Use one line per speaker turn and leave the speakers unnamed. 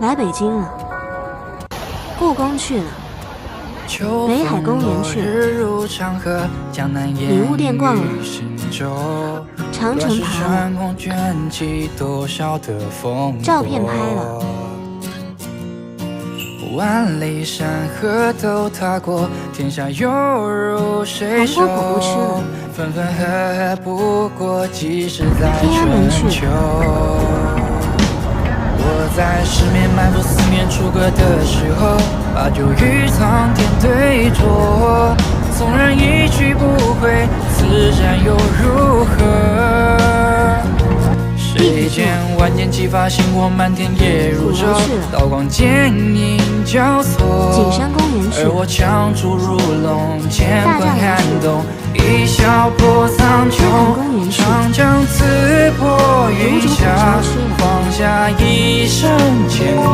来北京了，故宫去了，北海公园去了，礼物店逛了，长城爬了，照片拍了，
万里山河都踏过，天下犹如水手。
韩国果不吃了，
分分合合不过几时在
天安门去
春秋。我在十面埋伏四面楚歌的时候，把酒与苍天对酌。纵然一去不回，此战又如何？谁见万箭齐发，星火漫天夜如昼，刀光剑影交错。
景山公园去
而我枪出如龙，乾坤撼动，一笑破苍穹。长江刺破云霞，放下一身牵挂。